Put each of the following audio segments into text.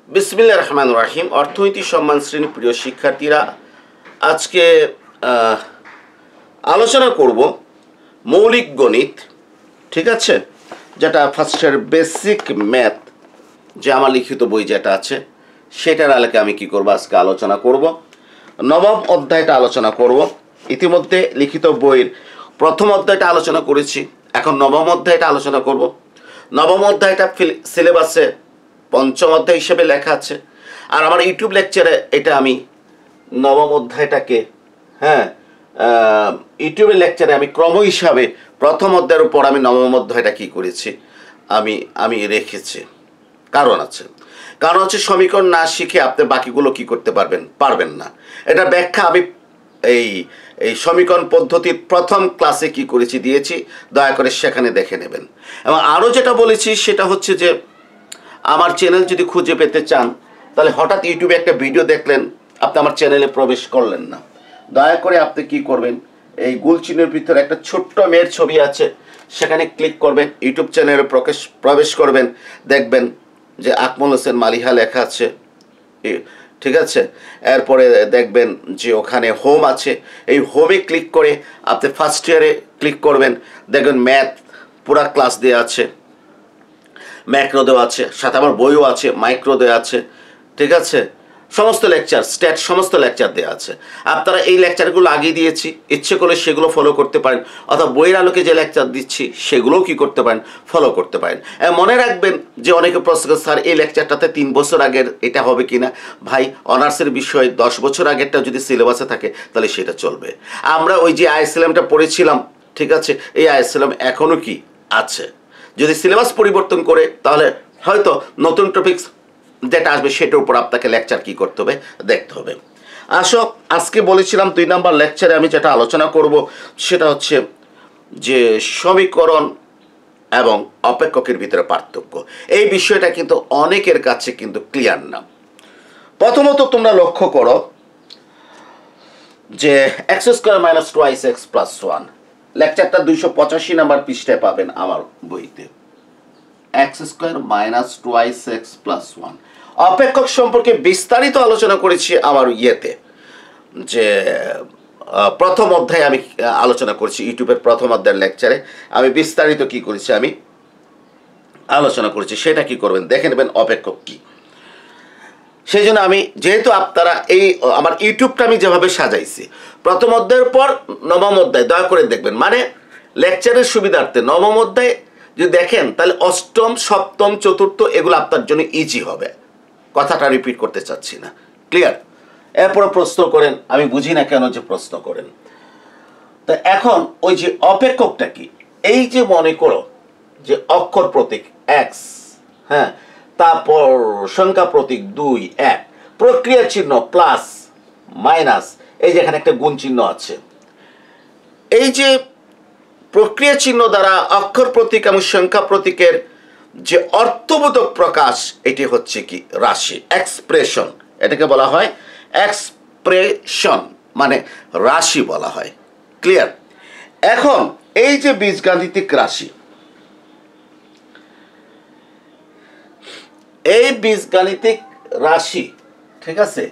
বিসমিল্লাহির রহমানির রহিম। অর্থনীতি সম্মান শ্রেণী প্রিয় শিক্ষার্থীরা, আজকে আলোচনা করব মৌলিক গণিত, ঠিক আছে, যেটা ফার্স্টের বেসিক ম্যাথ, যে আমার লিখিত বই যেটা আছে সেটার আলোকে আমি কি করব, আজকে আলোচনা করব। নবম অধ্যায়টা আলোচনা করব। ইতিমধ্যে লিখিত বইয়ের প্রথম অধ্যায়টা আলোচনা করেছি, এখন নবম অধ্যায়টা আলোচনা করব। নবম অধ্যায়টা সিলেবাসে পঞ্চম অধ্যায় হিসেবে লেখা আছে, আর আমার ইউটিউব লেকচারে এটা আমি নবম অধ্যায়টাকে ইউটিউবের লেকচারে আমি ক্রম হিসাবে প্রথম অধ্যায়ের উপর আমি নবম অধ্যায়টা কী করেছি, আমি রেখেছি। কারণ হচ্ছে সমীকরণ না শিখে আপনি বাকিগুলো কি করতে পারবেন না। এটা ব্যাখ্যা আমি এই সমীকরণ পদ্ধতির প্রথম ক্লাসে কি করেছি দিয়েছি, দয়া করে সেখানে দেখে নেবেন। এবং আরও যেটা বলেছি সেটা হচ্ছে যে আমার চ্যানেল যদি খুঁজে পেতে চান, তাহলে হঠাৎ ইউটিউবে একটা ভিডিও দেখলেন, আপনি আমার চ্যানেলে প্রবেশ করলেন না, দয়া করে আপনি কি করবেন, এই গোল চিহ্নের ভিতরে একটা ছোট্ট মেয়ের ছবি আছে, সেখানে ক্লিক করবেন, ইউটিউব চ্যানেলে প্রবেশ করবেন, দেখবেন যে আকমল হোসেন মালিহা লেখা আছে, ঠিক আছে। এরপরে দেখবেন যে ওখানে হোম আছে, এই হোমে ক্লিক করে আপনি ফার্স্ট ইয়ারে ক্লিক করবেন, দেখবেন ম্যাথ পুরা ক্লাস দেওয়া আছে, ম্যাক্রো দেওয়া আছে, সাথে আমার বইও আছে, মাইক্রো দেওয়া আছে, ঠিক আছে, সমস্ত লেকচার স্ট্যাট সমস্ত লেকচার দেওয়া আছে। আপনারা এই লেকচারগুলো আগিয়ে দিয়েছি, ইচ্ছে করলে সেগুলো ফলো করতে পারেন, অথবা বইয়ের আলোকে যে লেকচার দিচ্ছি সেগুলোও কি করতে পারেন, ফলো করতে পারেন। মনে রাখবেন যে অনেকে প্রশ্ন করে, স্যার এই লেকচারটাতে 3 বছর আগের এটা হবে কি না? ভাই, অনার্সের বিষয়ে 10 বছর আগেরটা যদি সিলেবাসে থাকে তাহলে সেটা চলবে। আমরা ওই যে আইএসএলএমটা পড়েছিলাম, ঠিক আছে, এই আইএসএলএম এখনও কি আছে। যদি সিলেবাস পরিবর্তন করে তাহলে হয়তো নতুন টপিকস যেটা আসবে সেটার উপর আপনাকে লেকচার কি করতে হবে, দেখতে হবে। আজকে বলেছিলাম 2 নম্বর লেকচারে আমি যেটা আলোচনা করব সেটা হচ্ছে যে সমীকরণ এবং অপেক্ষকের ভিতরে পার্থক্য। এই বিষয়টা কিন্তু অনেকের কাছে কিন্তু ক্লিয়ার না। প্রথমত তোমরা লক্ষ্য করো যে x² - 2x + 1 লেকচারটা 285 নম্বর পৃষ্ঠায় পাবেন আমার বইতে। x² - 2x + 1 অপেক্ষক সম্পর্কে বিস্তারিত আলোচনা করেছি আমার যে প্রথম অধ্যায়ে আমি আলোচনা করছি, ইউটিউবের প্রথম অধ্যায়ের লেকচারে আমি বিস্তারিত কি করেছি, আমি আলোচনা করেছি। সেটা কি করবেন, দেখে নেবেন অপেক্ষক কি। সেই জন্য আমি যেহেতু আপনারা এই আমার ইউটিউবটা আমি যেভাবে সাজাইছি, প্রথম অধ্যায়ের পর নবম অধ্যায় দয়া করে দেখবেন, মানে লেকচারের সুবিধার্থে নবম অধ্যায় যদি দেখেন তাহলে অষ্টম, সপ্তম, চতুর্থ এগুলো আপনার জন্য ইজি হবে। কথাটা রিপিট করতে চাচ্ছি না, ক্লিয়ার? এরপরে প্রশ্ন করেন, আমি বুঝি না কেন যে প্রশ্ন করেন। তা এখন ওই যে অপেক্ষকটা কি, এই যে মনে করো যে অক্ষর প্রতীক x, তারপর সংখ্যা প্রতীক 2, 1, প্রক্রিয়া চিহ্ন প্লাস মাইনাস, এই যে এখানে একটা গুণ চিহ্ন আছে। এই যে প্রক্রিয়া চিহ্ন দ্বারা অক্ষর প্রতীক এবং সংখ্যা প্রতীকের যে অর্থবোধক প্রকাশ, এটি হচ্ছে কি রাশি, এক্সপ্রেশন। এটাকে বলা হয় এক্সপ্রেশন, মানে রাশি বলা হয়, ক্লিয়ার? এখন এই যে বীজগাণিতিক রাশি, এই বীজগাণিতিক রাশি, ঠিক আছে,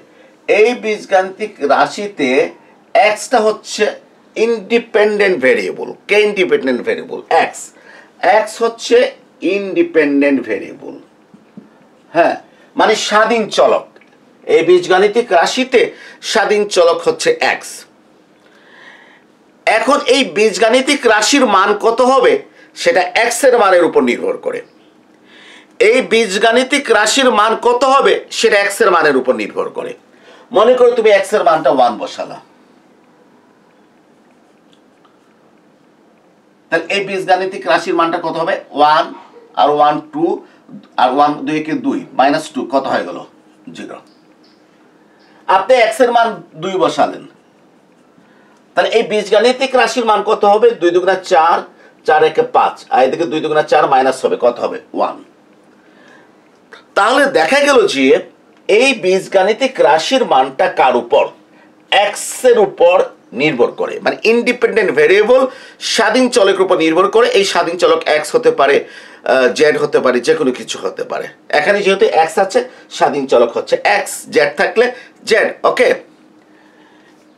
এই বীজগাণিতিক রাশিতে এক্সটা হচ্ছে ইন্ডিপেন্ডেন্ট ভেরিয়েবল। কে ইন্ডিপেন্ডেন্ট ভেরিয়েবল? এক্স হচ্ছে ইন্ডিপেন্ডেন্ট ভেরিয়েবল, মানে স্বাধীন চলক। এই বীজগাণিতিক রাশিতে স্বাধীন চলক হচ্ছে এক্স। এখন এই বীজগাণিতিক রাশির মান কত হবে সেটা এক্স এর মানের উপর নির্ভর করে। এই বীজগাণিতিক রাশির মান কত হবে সেটা এক্স এর মানের উপর নির্ভর করে। মনে করো তুমি এক্স এর মানটা 1 বসালা, তাহলে এই বীজগাণিতিক রাশির মানটা কত হবে? 1 আর 1 2 আর 1 2 কে 2 -2 কত হয়ে গেল? 0। আপনি x এর মান 2 বসালেন, তাহলে এই বীজগাণিতিক রাশির মান কত হবে? 2 দুগুণা 4, 4 একে 5, আর এদিকে 2 দুগুণা 4 মাইনাস হবে, কত হবে? 1। তাহলে দেখা গেল যে এই বীজগাণিতিক রাশির মানটা কার উপর? x এর উপর নির্ভর করে, মানে ইন্ডিপেন্ডেন্ট ভেরিয়েবল স্বাধীন চলকের উপর নির্ভর করে। এই স্বাধীন চলক এক্স হতে পারে, জেড হতে পারে, যে কোনো কিছু হতে পারে। এখানে যেহেতু এক্স আছে, স্বাধীন চলক হচ্ছে এক্স, জেড থাকলে জেড। ওকে,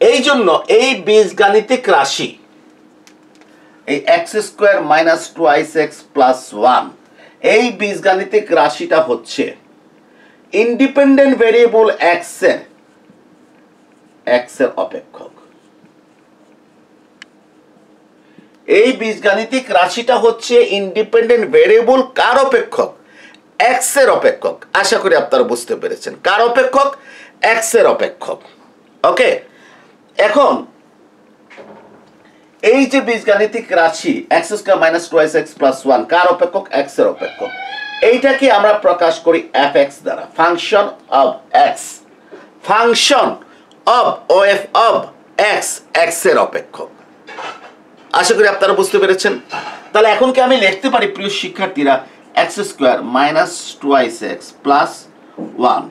এই জন্য এই বীজগাণিতিক রাশি, এই x square minus twice x plus one, এই বীজগাণিতিক রাশিটা হচ্ছে ইন্ডিপেন্ডেন্ট ভেরিয়েবল এক্স এর অপেক্ষক। এই বীজগাণিতিক রাশিটা হচ্ছে ইন্ডিপেন্ডেন্ট ভেরিয়েবল কার অপেক্ষক? এক্স এর অপেক্ষক। আশা করি আপনারা বুঝতে পেরেছেন। কার অপেক্ষক? এক্স এর অপেক্ষক। ওকে, এখন এই যে বীজগাণিতিক রাশি x square minus twice x plus one কার অপেক্ষক? এক্স এর অপেক্ষক। এইটাকে আমরা প্রকাশ করি এফ এক্স দ্বারা, function of x, function of ও এফ অফ এক্স, এক্স এর অপেক্ষক। আশা করি আপনারা বুঝতে পেরেছেন। তাহলে এখন কি আমি লিখতে পারি প্রিয় শিক্ষার্থীরা, x square minus twice x plus one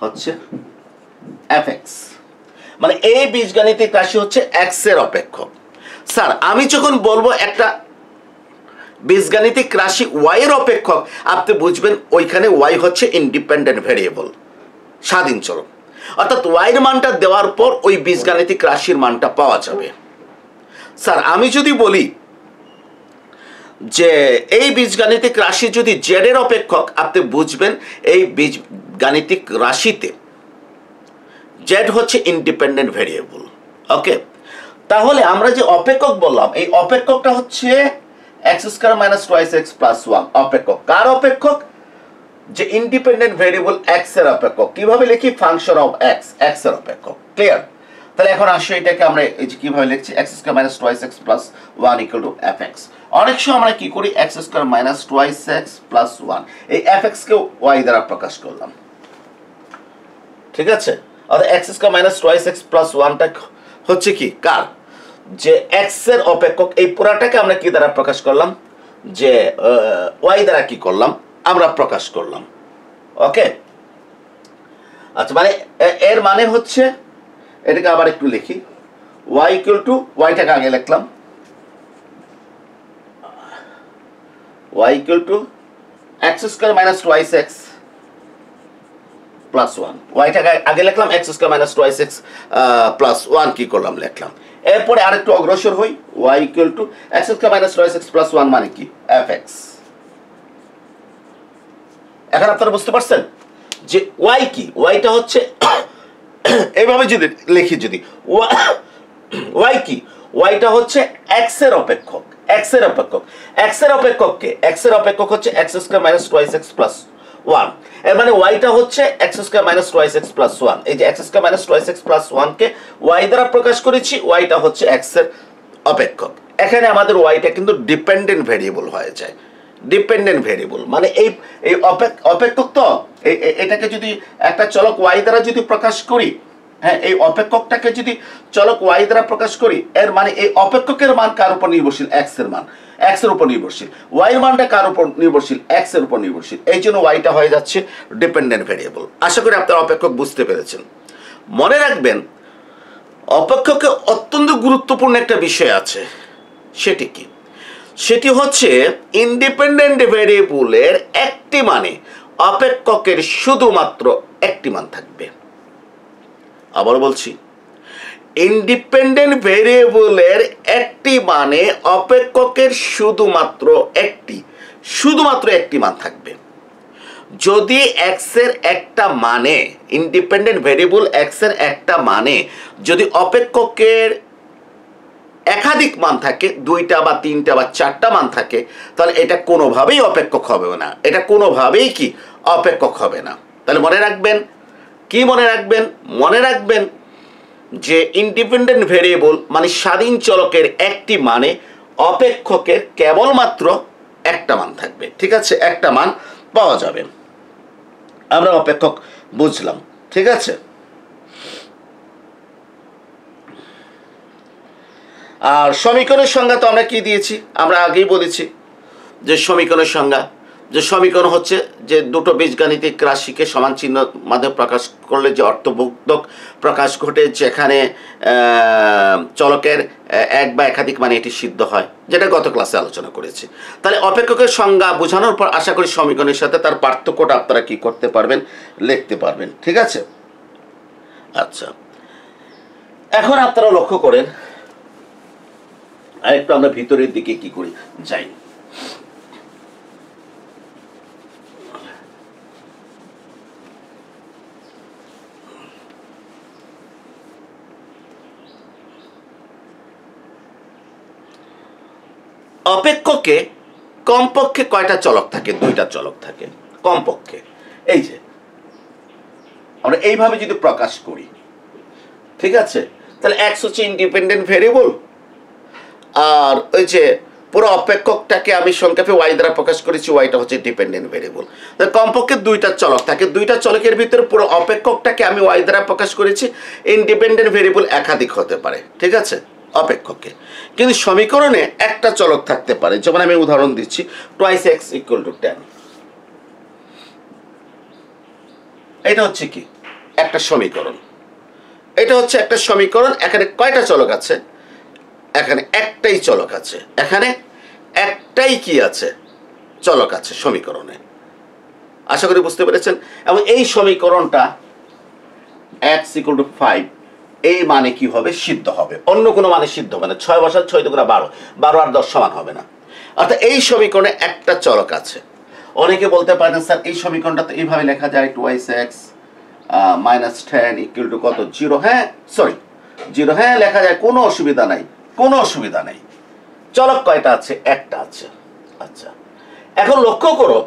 হচ্ছে এফ এক্স, মানে এই বীজগাণিতিক রাশি হচ্ছে এক্স এর অপেক্ষক। স্যার আমি যখন বলবো একটা বীজগাণিতিক রাশি ওয়াই এর অপেক্ষক, আপনি বুঝবেন ওইখানে ওয়াই হচ্ছে ইন্ডিপেন্ডেন্ট ভেরিয়েবল, স্বাধীন চলক। অর্থাৎ ওয়াইয়ের মানটা দেওয়ার পর ওই বীজগাণিতিক রাশির মানটা পাওয়া যাবে। স্যার আমি যদি বলি যে এই বীজগাণিতিক রাশি যদি জেড এর অপেক্ষক, আপনি বুঝবেন এই বীজগাণিতিক রাশিতে জেড হচ্ছে ইন্ডিপেন্ডেন্ট ভেরিয়েবল। ওকে, তাহলে আমরা যে অপেক্ষক বললাম, এই অপেক্ষকটা হচ্ছে x square minus twice x plus one অপেক্ষক। কার অপেক্ষক? যে ইন্ডিপেন্ডেন্ট ভেরিয়েবল এক্স এর অপেক্ষক। কিভাবে লিখি? ফাংশন অফ এক্স, এক্স এর অপেক্ষক। ক্লিয়ার? তাহলে এখন আসো এটাকে আমরা এই যে কিভাবে লিখছি, x square minus twice x plus one equal to F x. অনেক সময় আমরা কি করি, x square minus twice x plus one, এই এফ এক্স কে ওয়াই দ্বারা প্রকাশ করলাম। ঠিক আছে, অর্থাৎ x square minus twice x plus ওয়ানটা হচ্ছে কি কার? যে এক্স এর অপেক্ষক। এই পুরাটাকে আমরা কি দ্বারা প্রকাশ করলাম? যে ওয়াই দ্বারা কি করলাম? আমরা প্রকাশ করলাম। ওকে, আচ্ছা, মানে এর মানে হচ্ছে, এটাকে আবার একটু লিখি, ওয়াই ইকুয়াল টু, ওয়াইটাকে আগে লিখলাম, y equal to x square minus twice x plus one. ওয়াইটাকে আগে লিখলাম, x square minus twice x plus one কি করলাম? লিখলাম। এরপরে আরেকটু অগ্রসর হই, y equal to x square minus twice x plus one মানে কি? F x. এখন আপনারা বুঝতে পারছেন যে ওয়াই কি? ওয়াইটা হচ্ছে এইভাবে যদি লিখি, যদি ওয়াই কি, ওয়াইটা হচ্ছে এক্স এর অপেক্ষক, এক্স এর অপেক্ষক। এক্স এর অপেক্ষককে, এক্স এর অপেক্ষক হচ্ছে x square minus twice x plus one. এর মানে ওয়াইটা হচ্ছে x square minus twice x plus one. এই যে x square minus twice x plus ওয়ানকে ওয়াই দ্বারা প্রকাশ করেছি, ওয়াইটা হচ্ছে এক্স এর অপেক্ষক। এখানে আমাদের ওয়াইটা কিন্তু ডিপেন্ডেন্ট ভেরিয়েবল হয়ে যায়। ডিপেন্ডেন্ট ভেরিয়েবল মানে এই এই অপেক্ষক, তো এটাকে যদি একটা চলক ওয়াই দ্বারা যদি প্রকাশ করি, হ্যাঁ, এই অপেক্ষকটাকে যদি চলক ওয়াই দ্বারা প্রকাশ করি, এর মানে এই অপেক্ষকের মান কার উপর নির্ভরশীল? এক্স এর মান এক্স এর উপর নির্ভরশীল। ওয়াই এর মানটা কার উপর নির্ভরশীল? এক্স এর উপর নির্ভরশীল। এই জন্য ওয়াইটা হয়ে যাচ্ছে ডিপেন্ডেন্ট ভেরিয়েবল। আশা করি আপনারা অপেক্ষক বুঝতে পেরেছেন। মনে রাখবেন, অপেক্ষকে অত্যন্ত গুরুত্বপূর্ণ একটা বিষয় আছে। সেটি কি? সেটি হচ্ছে ইন্ডিপেন্ডেন্ট ভেরিয়েবলের একটি মানে অপেক্ষকের শুধুমাত্র একটি মান থাকবে। আবার বলছি, ইন্ডিপেন্ডেন্ট ভেরিয়েবলের একটি মানে অপেক্ষকের শুধুমাত্র একটি মান থাকবে। যদি এক্স এর একটা মানে, ইন্ডিপেন্ডেন্ট ভেরিয়েবল এক্স এর একটা মানে যদি অপেক্ষকের একাধিক মান থাকে, দুইটা বা তিনটা বা চারটা মান থাকে, তাহলে এটা কোনোভাবেই অপেক্ষক হবে না। এটা কোনোভাবেই কি অপেক্ষক হবে না। তাহলে মনে রাখবেন, কি মনে রাখবেন? মনে রাখবেন যে ইন্ডিপেন্ডেন্ট ভেরিয়েবল মানে স্বাধীন চলকের একটি মানে অপেক্ষকের কেবলমাত্র একটা মান থাকবে। ঠিক আছে, একটা মান পাওয়া যাবে। আমরা অপেক্ষক বুঝলাম। ঠিক আছে, আর সমীকরণের সংজ্ঞা তো আমরা কি দিয়েছি? আমরা আগেই বলেছি যে সমীকরণের সংজ্ঞা যে সমীকরণ হচ্ছে যে দুটো বীজগাণিতিক রাশিকে সমান চিহ্ন মাধ্যমে প্রকাশ করলে যে অর্থবোধক প্রকাশ ঘটে, যেখানে চলকের এক বা একাধিক মানে এটি সিদ্ধ হয়, যেটা গত ক্লাসে আলোচনা করেছি। তাহলে অপেক্ষকের সংজ্ঞা বোঝানোর পর আশা করি সমীকরণের সাথে তার পার্থক্যটা আপনারা কি করতে পারবেন, লিখতে পারবেন। ঠিক আছে? আচ্ছা, এখন আপনারা লক্ষ্য করেন, আরেকটু আমরা ভিতরের দিকে কি করি যাই। অপেক্ষকে কমপক্ষে কয়টা চলক থাকে? দুইটা চলক থাকে কমপক্ষে। এই যে আমরা এইভাবে যদি প্রকাশ করি, ঠিক আছে, তাহলে এক্স হচ্ছে ইন্ডিপেন্ডেন্ট ভেরিয়েবল, আর ওই যে পুরো অপেক্ষকটাকে আমি সংক্ষেপে ওয়াই দ্বারা প্রকাশ করেছি, ওয়াইটা হচ্ছে ডিপেন্ডেন্ট ভেরিয়েবল। তাহলে কমপক্ষে দুইটা চলক থাকে, দুইটা চলকের ভিতরে পুরো অপেক্ষকটাকে আমি ওয়াই দ্বারা প্রকাশ করেছি। ইন্ডিপেন্ডেন্ট ভেরিয়েবল একাধিক হতে পারে, ঠিক আছে, অপেক্ষকে। কিন্তু সমীকরণে একটা চলক থাকতে পারে, যেমন আমি উদাহরণ দিচ্ছি, টোয়াইস এক্স ইকুয়াল টু 10। এটা হচ্ছে কি একটা সমীকরণ, এটা হচ্ছে একটা সমীকরণ। এখানে কয়টা চলক আছে? এখানে একটাই চলক আছে, এখানে একটাই কি আছে? চলক আছে সমীকরণে। আশা করি বুঝতে পেরেছেন। এবং এই সমীকরণটা x = 5 এই মানে কি হবে? সিদ্ধ হবে, অন্য কোনো মানে সিদ্ধ হবে না। 6 বসার 6 দুগুণা 12, 12 আর 10 সমান হবে না। অর্থাৎ এই সমীকরণে একটা চলক আছে। অনেকে বলতে পারেন স্যার এই সমীকরণটা তো এইভাবে লেখা যায়, 2x - 10 ইকুয়াল টু কত? 0। হ্যাঁ, সরি 0, হ্যাঁ লেখা যায়, কোনো অসুবিধা নাই, কোনো অসুবিধা নাই। চলক কয়টা আছে? একটা আছে। আচ্ছা, এখন লক্ষ্য করো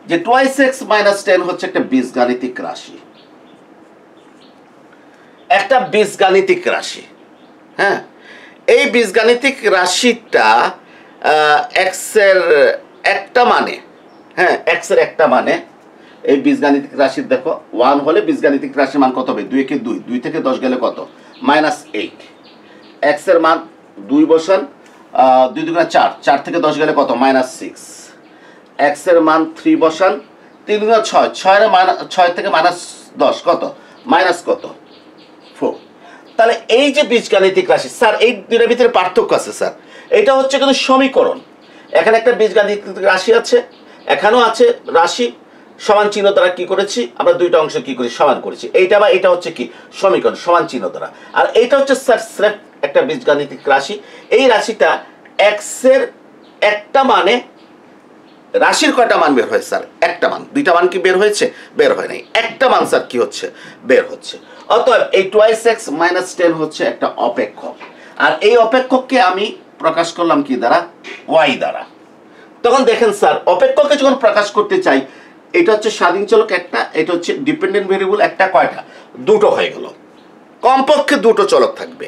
যে 2x - 10 হচ্ছে একটা বীজগাণিতিক রাশি, একটা বীজগাণিতিক রাশি। হ্যাঁ, এই বীজগাণিতিক রাশিটা x এর একটা মানে, হ্যাঁ x এর একটা মানে, এই বীজগাণিতিক রাশির দেখো 1 হলে বীজগাণিতিক রাশির মান কত হবে? 2 কে 2, 2 থেকে 10 গেলে কত? -8। x এর মান 2 বসান, 2 দুগুণা 4, 4 থেকে 10 গেলে কত? -6। x এর মান 3 বসান, 3 দুগুণা 6, 6 থেকে -10 কত? মাইনাস কত? 4। তাহলে এই যে বীজগাণিতিক রাশি, স্যার এই দুইটার ভিতরে পার্থক্য আছে স্যার। এটা হচ্ছে কিন্তু সমীকরণ, এখানে একটা বীজগাণিতিক রাশি আছে, এখানেও আছে রাশি, সমান চিহ্ন দ্বারা কি করেছি আমরা? দুইটা অংশ কি করি? সমান করেছি। এইটা বা এটা হচ্ছে কি? সমীকরণ, সমান চিহ্ন দ্বারা। আর এইটা হচ্ছে স্যার স্রেফ একটা বীজগাণিতিক রাশি। এই রাশিটা x এর একটা মানে, রাশির কয়টা মান বের হয় স্যার? একটা মান। দুইটা মান কি বের হয়েছে? বের হয় নাই, একটা মান স্যার কি হচ্ছে? বের হচ্ছে। অতএব এই 2x - 10 হচ্ছে একটা অপেক্ষক, আর এই অপেক্ষককে আমি প্রকাশ করলাম কি দ্বারা? y দ্বারা। তখন দেখেন স্যার, অপেক্ষককে যখন প্রকাশ করতে চাই, এটা হচ্ছে স্বাধীন চলক একটা, এটা হচ্ছে ডিপেন্ডেন্ট ভেরিয়েবল একটা, কয়টা? দুটো হয়ে গেল। কমপক্ষে দুটো চলক থাকবে।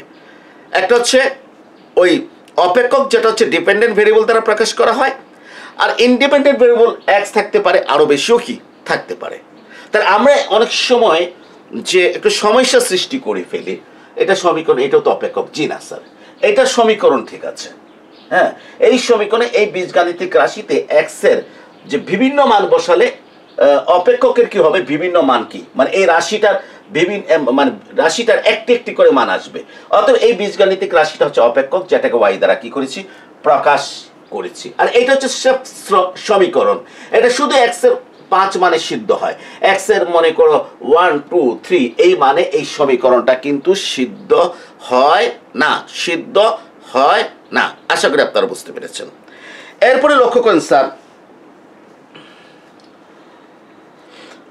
একটা হচ্ছে ওই অপেক্ষক, যেটা হচ্ছে ডিপেন্ডেন্ট ভেরিয়েবল দ্বারা প্রকাশ করা হয়, আর ইন্ডিপেন্ডেন্ট ভেরিয়েবল x থাকতে পারে, আরও বেশিও কি থাকতে পারে। তাহলে আমরা অনেক সময় যে একটু সমস্যা সৃষ্টি করে ফেলি, এটা সমীকরণ, এটাও তো অপেক্ষক। জি না স্যার, এটা সমীকরণ, ঠিক আছে। হ্যাঁ, এই সমীকরণে এই বীজগাণিতিক রাশিতে x এর যে বিভিন্ন মান বসালে অপেক্ষকের কি হবে? বিভিন্ন মান কি মানে এই রাশিটার বিভিন্ন মানে রাশিটার একটি একটি করে মান আসবে। অতএব এই বীজগাণিতিক রাশিটা হচ্ছে অপেক্ষক, যেটাকে y দ্বারা কি করেছি? প্রকাশ করেছি। আর এটা হচ্ছে সমীকরণ, এটা শুধু x এর 5 মানে সিদ্ধ হয়। x এর মনে করো 1 2 3 এই মানে এই সমীকরণটা কিন্তু সিদ্ধ হয় না, সিদ্ধ হয় না। আশা করি আপনারা বুঝতে পেরেছেন। এরপরে লক্ষ্য করেন স্যার,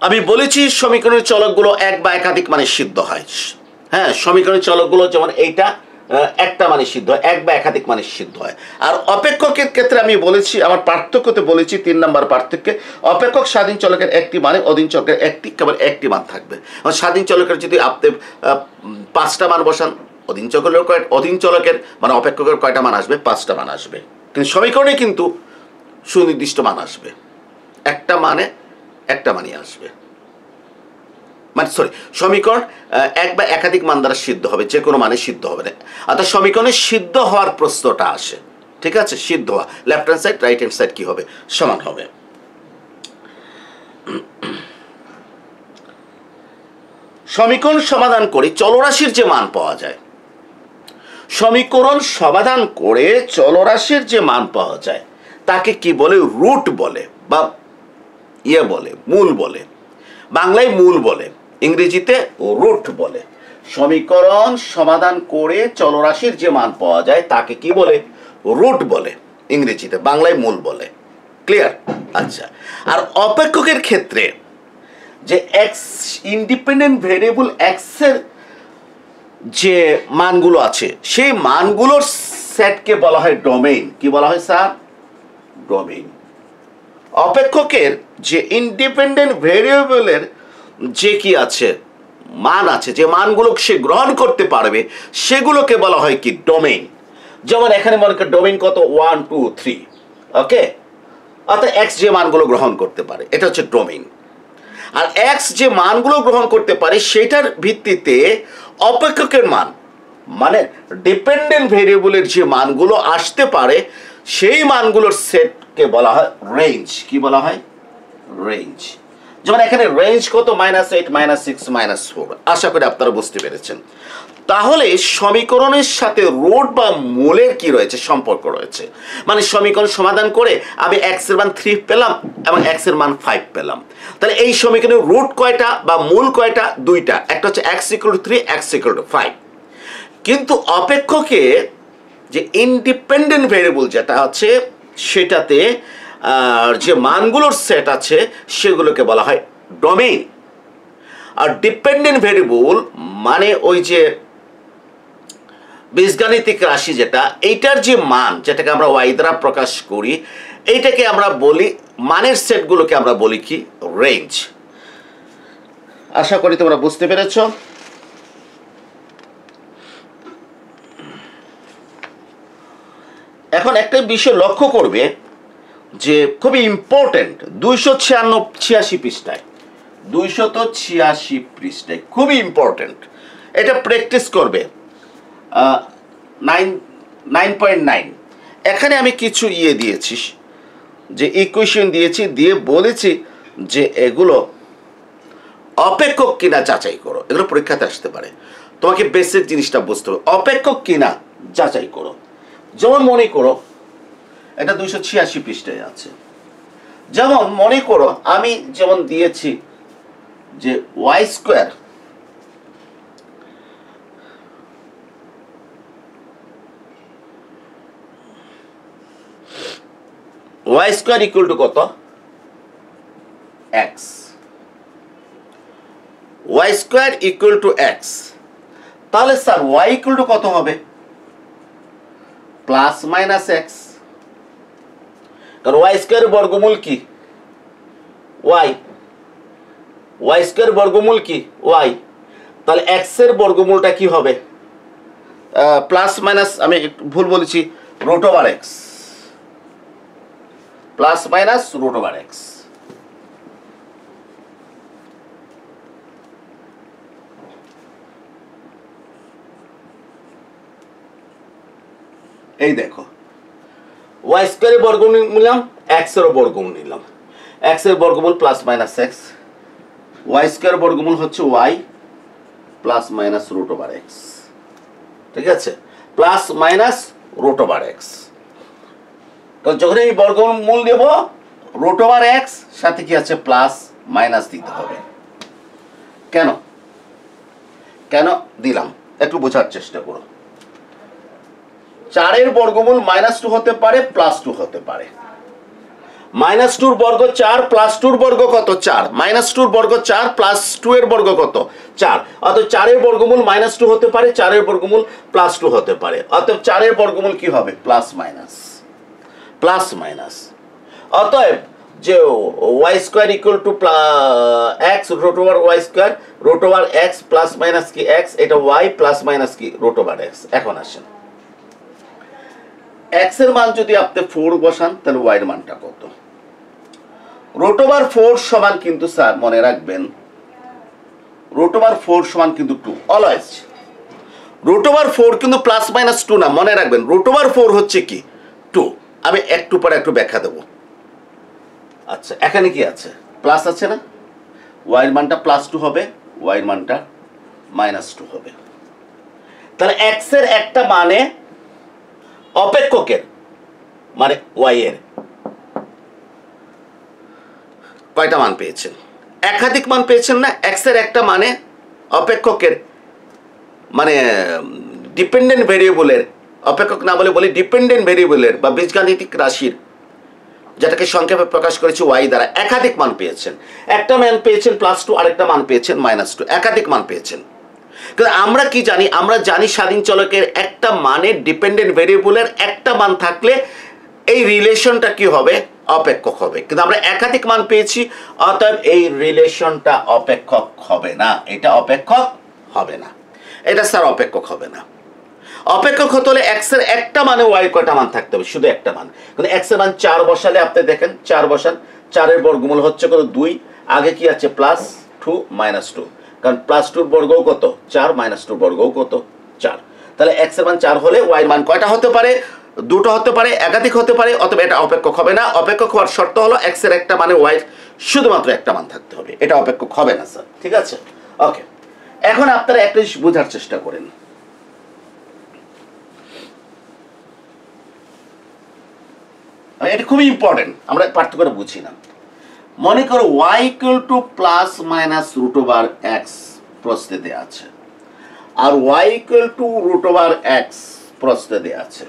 আমি বলেছি সমীকরণের চলকগুলো এক বা একাধিক মানে সিদ্ধ হয়। হ্যাঁ, সমীকরণের চলকগুলো যেমন এইটা একটা মানে সিদ্ধ হয়, এক বা একাধিক মানে সিদ্ধ হয়। আর অপেক্ষকের ক্ষেত্রে আমি বলেছি, আমার পার্থক্যতে বলেছি 3 নম্বর পার্থক্যে, অপেক্ষক স্বাধীন চলকের একটি মানে, অধীন চলকের একটি, কেবল একটি মান থাকবে। স্বাধীন চলকের যদি আপনি 5টা মান বসান, অধীন চলকের মানে অপেক্ষকের কয়টা মান আসবে? 5টা মান আসবে। কিন্তু সমীকরণে কিন্তু সুনির্দিষ্ট মান আসবে, একটা মানে একটা মানই আসবে। মানে সরি, সমীকরণ এক বা একাধিক মান দ্বারা সিদ্ধ হবে, যে কোনো মানে সিদ্ধ হবে না। অর্থাৎ সমীকরণে সিদ্ধ হওয়ার প্রশ্নটা আসে, ঠিক আছে? সিদ্ধ হওয়া, left hand side right hand side কি হবে? সমান হবে। সমীকরণ সমাধান করে চলরাশির যে মান পাওয়া যায়, সমীকরণ সমাধান করে চলরাশির যে মান পাওয়া যায় তাকে কি বলে? রুট বলে, বা বলে, মূল বলে। বাংলায় মূল বলে, ইংরেজিতে রুট বলে। সমীকরণ সমাধান করে চলরাশির যে মান পাওয়া যায় তাকে কি বলে? রুট বলে ইংরেজিতে, বাংলায় মূল বলে। ক্লিয়ার? আচ্ছা, আর অপেক্ষকের ক্ষেত্রে যে এক্স, ইন্ডিপেন্ডেন্ট ভেরিয়েবল এক্স এর যে মানগুলো আছে সেই মানগুলোর সেটকে বলা হয় ডোমেইন। কি বলা হয় স্যার? ডোমেইন। অপেক্ষকের যে ইন্ডিপেন্ডেন্ট ভেরিয়েবলের যে কি আছে, মান আছে, যে মানগুলো সে গ্রহণ করতে পারবে সেগুলোকে বলা হয় কি? ডোমেইন। যেমন এখানে মনে করেন ডোমেইন কত? 1 2 3। ওকে, অর্থাৎ এক্স যে মানগুলো গ্রহণ করতে পারে এটা হচ্ছে ডোমেইন। আর এক্স যে মানগুলো গ্রহণ করতে পারে সেটার ভিত্তিতে অপেক্ষকের মান, মানে ডিপেন্ডেন্ট ভেরিয়েবলের যে মানগুলো আসতে পারে সেই মানগুলোর সেটকে বলা হয় রেঞ্জ। কি বলা হয়? রেঞ্জ। যেমন এখানে রেঞ্জ কত? -8, -6, -4। আশা করি আপনারা বুঝতে পেরেছেন। তাহলে সমীকরণের সাথে রুট বা মূলের কি রয়েছে? সম্পর্ক রয়েছে। মানে সমীকরণ সমাধান করে আমি এক্স এর মান 3 পেলাম এবং এক্স এর মান 5 পেলাম। তাহলে এই সমীকরণের রুট কয়টা বা মূল কয়টা? দুইটা। একটা হচ্ছে x = 3, x = 5। কিন্তু অপেক্ষকে যে ইন্ডিপেন্ডেন্ট ভেরিয়েবল যেটা আছে সেটাতে যে মানগুলোর সেট আছে সেগুলোকে বলা হয় ডোমেইন। আর ডিপেন্ডেন্ট ভেরিয়েবল মানে ওই যে বীজগাণিতিক রাশি যেটা, এইটার যে মান যেটাকে আমরা ওয়াই দ্বারা প্রকাশ করি, এইটাকে আমরা বলি, মানের সেটগুলোকে আমরা বলি কি? রেঞ্জ। আশা করি তোমরা বুঝতে পেরেছ। এখন একটা বিষয় লক্ষ্য করবে যে খুবই ইম্পর্টেন্ট, 286 পৃষ্ঠায়, 286 পৃষ্ঠায় খুবই ইম্পর্টেন্ট, এটা প্র্যাকটিস করবে। 9.9 এখানে আমি কিছু দিয়েছি, যে ইকুয়েশন দিয়েছি, দিয়ে বলেছি যে এগুলো অপেক্ষক কিনা যাচাই করো। এগুলো পরীক্ষাতে আসতে পারে, তোমাকে বেসিক জিনিসটা বুঝতে হবে, অপেক্ষক কিনা যাচাই করো। যেমন মনে করো এটা 286 পৃষ্ঠায় আছে। যেমন মনে করো আমি যেমন দিয়েছি যে ওয়াই স্কোয়ার ইকুয়াল টু কত? X. Y square equal to X. তাহলে স্যার ওয়াই ইকুয়াল টু কত হবে? Plus minus X. কারণ ওয়াই স্কোয়ার বর্গমূল কি? ওয়াই। ওয়াই স্কোয়ার বর্গমূল কি? ওয়াই। তাহলে এক্স এর বর্গমূলটা কি হবে? প্লাস মাইনাস, আমি ভুল বলেছি, root over X. Plus minus root over X. এই দেখো, ওয়াই স্কোয়ারের বর্গমূল নিলাম, এক্স এর বর্গমূল নিলাম। এক্স এর বর্গমূল plus minus X, Y square বর্গমূল হচ্ছে Y plus minus root over X. ঠিক আছে, plus minus root over X. তো যখন এই বর্গমূল দেব, রুট ওভার এক্স সাথে কি আছে? প্লাস মাইনাস দিতে হবে। কেন কেন দিলাম একটু বোঝার চেষ্টা করো। 4 এর বর্গমূল -2 হতে পারে, +2 হতে পারে। -2 বর্গ 4, +2 বর্গ কত? 4। -2 বর্গ 4, +2 এর বর্গ কত? 4। অতএব 4 এর বর্গমূল -2 হতে পারে, 4 এর বর্গমূল +2 হতে পারে। অতএব 4 এর বর্গমূল কি হবে? Plus minus. Plus minus. অতএব যে Y square equal to X root over Y square, root over X plus minus কি এক্স, এটা ওয়াই প্লাস মাইনাস কি রুট ওভার এক্স। এখন আসেন, এক্স এর মান যদি আপনি 4 বসান তাহলে ওয়াই এর মানটা কত? রুট ওভার 4 সমান কিন্তু স্যার মনে রাখবেন, রুট ওভার 4 সমান কিন্তু 2 অলওয়েজ। রুট ওভার 4 কিন্তু প্লাস মাইনাস 2 না, মনে রাখবেন রুট ওভার 4 হচ্ছে কি? 2। আমি একটু পরে একটু ব্যাখ্যা দেব। আচ্ছা, এখানে কি আছে? প্লাস আছে না, ওয়াই এর মানটা +2 হবে, ওয়াই এর মানটা -2 হবে। তাহলে x এর একটা মানে অপেক্ষকের মানে y এর কয়টা মান পেয়েছেন? একাধিক মান পেয়েছেন না? x এর একটা মানে অপেক্ষকের মানে ডিপেন্ডেন্ট ভেরিয়েবলের, অপেক্ষক না বলে বলি ডিপেন্ডেন্ট ভেরিয়েবলের বা বীজগাণিতিক রাশির, যেটাকে সংক্ষেপে প্রকাশ করেছি y দ্বারা, একাধিক মান পেয়েছেন। একটা মান পেয়েছেন +2, আরেকটা মান পেয়েছেন -2, একাধিক মান পেয়েছেন। কিন্তু আমরা কি জানি? আমরা জানি স্বাধীন চলকের একটা মানের ডিপেন্ডেন্ট ভেরিয়েবলের একটা মান থাকলে এই রিলেশনটা কি হবে? অপেক্ষক হবে। কিন্তু আমরা একাধিক মান পেয়েছি, অতএব এই রিলেশনটা অপেক্ষক হবে না। এটা অপেক্ষক হবে না, এটা স্যার অপেক্ষক হবে না। অপেক্ষক হতে হলে x এর একটা মানে y কয়টা মান থাকতে হবে? শুধু একটা মান। কিন্তু x এর মান 4 বসালে আপনি দেখেন 4 বসান, 4 এর বর্গমূল হচ্ছে কত? 2। আগে কি আছে? +2 -2, কারণ +2 বর্গও কত? 4, -2 বর্গও কত? 4। তাহলে x এর মান 4 হলে y এর মান কয়টা হতে পারে? দুটো হতে পারে, একাধিক হতে পারে, অথবা এটা অপেক্ষক হবে না। অপেক্ষক হওয়ার শর্ত হলো x এর একটা মানে y শুধুমাত্র একটা মান থাকতে হবে। এটা অপেক্ষক হবে না স্যার, ঠিক আছে? ওকে, এখন আপনারা একটা জিনিস বোঝার চেষ্টা করেন। এটা খুবই ইম্পর্টেন্ট, আমরা পার্থক্যটা বুঝি না। মনে করো y ±√x প্রশ্নে দেওয়া আছে, আর y √x প্রশ্নে দেওয়া আছে।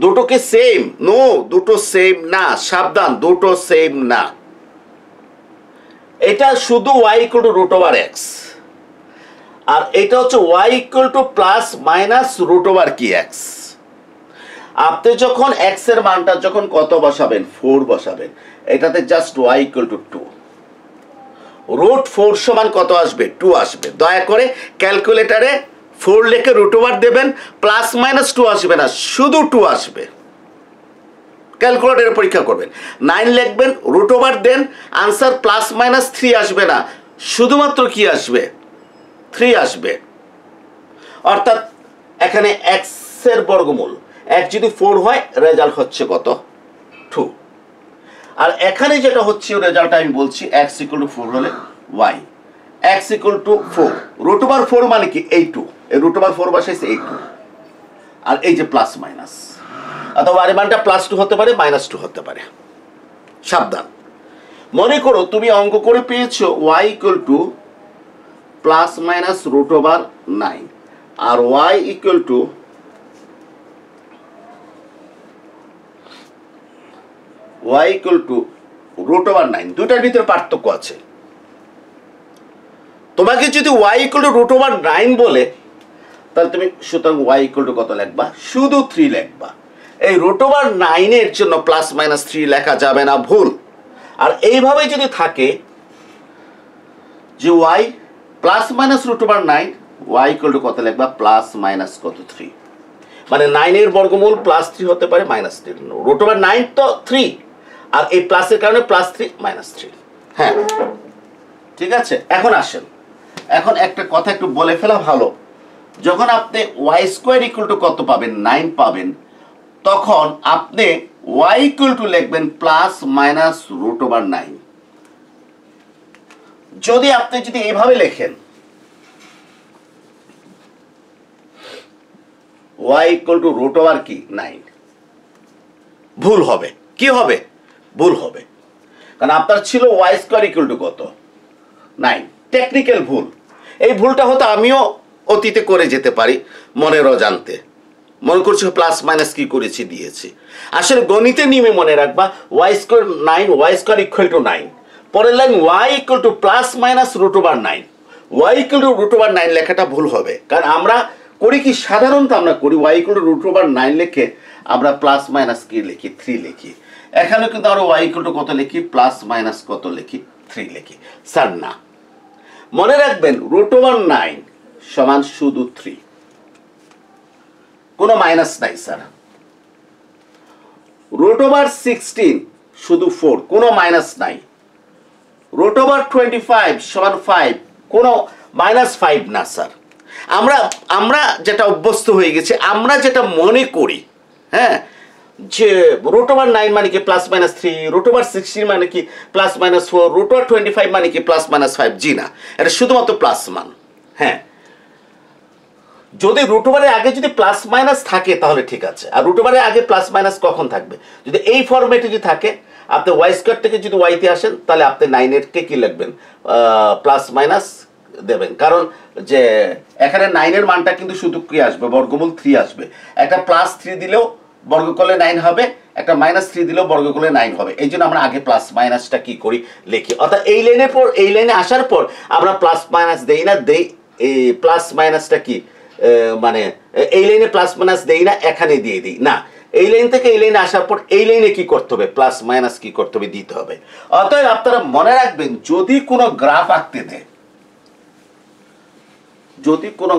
দুটোকে সেম? নো, দুটো সেম না, সাবধান, দুটো সেম না। এটা শুধু y √x, আর এটা হচ্ছে y ±√x। আপনি যখন x এর মানটা যখন কত বসাবেন? 4 বসাবেন। এটাতে জাস্ট y = 2। √4 সমান কত আসবে? 2 আসবে। দয়া করে ক্যালকুলেটরে 4 লিখে √ দেবেন, +-2 আসবে না, শুধু 2 আসবে। ক্যালকুলেটরে পরীক্ষা করবেন। 9 লিখবেন, √ দেন, আনসার +-3 আসবে না, শুধুমাত্র কি আসবে? 3 আসবে। অর্থাৎ এখানে x এর বর্গমূল, x যদি 4 হয় রেজাল্ট হচ্ছে কত? 2। আর এখানে যেটা হচ্ছে রেজাল্ট আমি বলছি, x = 4 হলে y x = 4, √4 মানে কি? এই 2, এই √4 বসাইছে এই 2, আর এই যে প্লাস মাইনাস, অথবা আর মানটা +2 হতে পারে, -2 হতে পারে। সাবধান। মনে করো তুমি অঙ্ক করে পেয়েছো y = ±√9 আর y = √9। দুটার ভিতরে পার্থক্য আছে। তোমাকে যদি y √9 বলে, তাহলে তুমি সুতরাং y কত লিখবা? শুধু 3 লিখবা। এই √9 এর জন্য +-3 লেখা যাবে না, ভুল। আর এইভাবে যদি থাকে যে y +-√9, y কত লিখবা? +-3, মানে 9 এর বর্গমূল +3 হতে পারে, -3। √9 তো 3, আর এই প্লাসের কারণে +3 -3। হ্যাঁ, ঠিক আছে। এখন আসেন, এখন একটা কথা একটু বলে ফেলা ভালো। যখন আপনি y² কত পাবেন? 9 পাবেন, তখন আপনি y লিখবেন +-√9। যদি আপনি এইভাবে লেখেন y √9, ভুল হবে। কি হবে? ভুল হবে, কারণ আপনার ছিল y² কত? 9। টেকনিক্যাল ভুল। এই ভুলটা হয়তো আমিও অতীতে করে যেতে পারি মনের অজান্তে। মনে করছি প্লাস কি করেছি, দিয়েছি। আসলে গণিতের নিয়মে মনে রাখবা y² 9, y² 9। পরের লাইন y +-√9, y √9 লেখাটা ভুল হবে। কারণ আমরা করি কি? সাধারণত আমরা করি y √9 লিখে আমরা +- কি লিখি? 3 লিখি। এখানে কিন্তু আমরা y কত লিখি? +- কত লিখি? 3 লিখি। স্যার না, মনে রাখবেন √9 সমান শুধু 3, কোনো মাইনাস নাই স্যার। √16 শুধু 4, কোনো মাইনাস নাই। √25 সমান 5, কোনো -5 না স্যার। আমরা যেটা অভ্যস্ত হয়ে গেছে, আমরা যেটা মনে করি, হ্যাঁ, যে √9 মানে কি +-3, √16 মানে কি +-4, √25 মানে কি +-5। জি না, এটা শুধুমাত্র প্লাস মান। হ্যাঁ, যদি রুট ওভারের আগে যদি প্লাস মাইনাস থাকে তাহলে ঠিক আছে, আর রুট ওভারের আগে প্লাস মাইনাস কখন থাকবে? যদি এই ফরম্যাটে যদি থাকে, আপনি ওয়াই স্কোয়ার থেকে যদি ওয়াইতে আসেন তাহলে আপনি 9-এরকে কি লিখবেন, প্লাস মাইনাস দেবেন। কারণ যে এখানে 9-এর মানটা কিন্তু শুধু কি আসবে, বর্গমূল 3 আসবে। একটা প্লাস 3 দিলেও বর্গ করলে 9 হবে, একটা মাইনাস 3 দিলেও বর্গ করলে 9 হবে। এই জন্য আমরা আগে প্লাস মাইনাসটা কি করি, লিখি। অর্থাৎ এই লাইনের পর এই লাইনে আসার পর আমরা প্লাস মাইনাস দেই না, দেই এই প্লাস মাইনাসটা কি মানে এই লাইনে প্লাস মাইনাস দেই না, এখানে দিয়ে দিই না। এই লাইন থেকে এই লাইনে আসার পর এই লাইনে কি করতে হবে, প্লাস মাইনাস কি করতে হবে, দিতে হবে। অতএব আপনারা মনে রাখবেন, যদি কোনো গ্রাফ আঁকতে দেয়, যদি কোনো